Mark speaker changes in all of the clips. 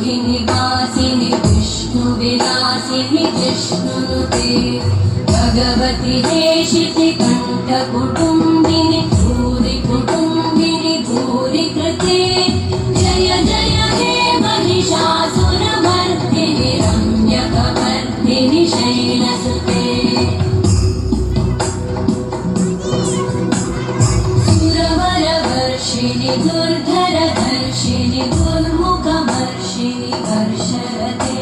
Speaker 1: शिरोधिनिवासिनि विष्णुविलासिनि जिष्णुनुते भगवति हेशिति कण्ठकुटुम्बिनि भूरि कुटुम्बिनि भूरि कृते जय जय हे महिषासुरमर्दिनि रम्यकवर्धिनि शैलसुते सुरवरवर्षिणि दुर्धरधर्षिणि दुर्मुखवर्षिणि वर्षरते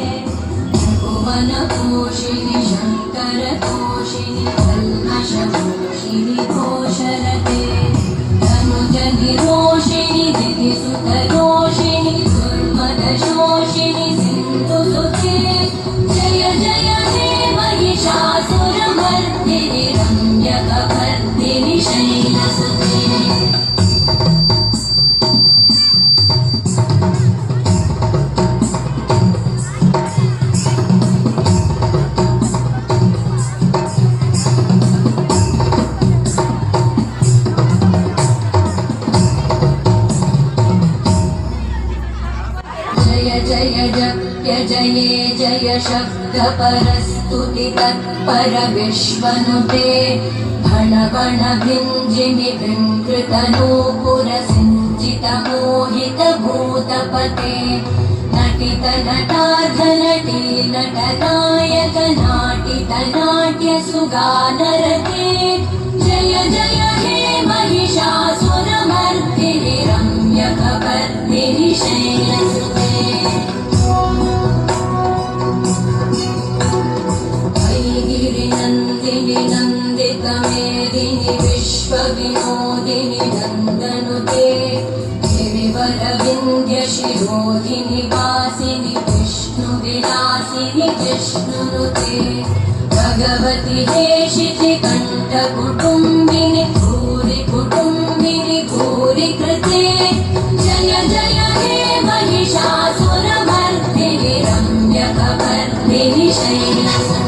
Speaker 1: भुवनपोषिणि शङ्करतोषिणि कल्मषमोषिणि घोषरते तनुजनिरोषिणि दितिसुतरोषिणि दुर्मदशोषिणि सिन्धुसुते जय जय हे महिषासुरमर्दिनि रम्यकवर्धिनि शैलसुते जय जप्य जये जय शब्दपरस्तुति तत्पर विश्वनुते भण भण भिञ्जिनि विङ्कृतनूपुरसिञ्चित मोहित भूतपते नटित नटार्धनटी नटनायक नाटित नाट्य सुगानरते जय जय हे महिषासुरमर्दिनि रम्यकवर्धिनि शैलसुते नन्दिनि नन्दितमेदिनि विश्वविनोदिनि नन्दनुते गिरिवरविन्द्यशिरोधिनि वासिनि विष्णुविलासिनि जिष्णुनुते भगवति हेशिति कण्ठकुटुम्बिनि भूरि कुटुम्बिनि भूरि कृते जय जय हे महिषासुरमर्दिनि रम्यकवर्धिनि शैलसुते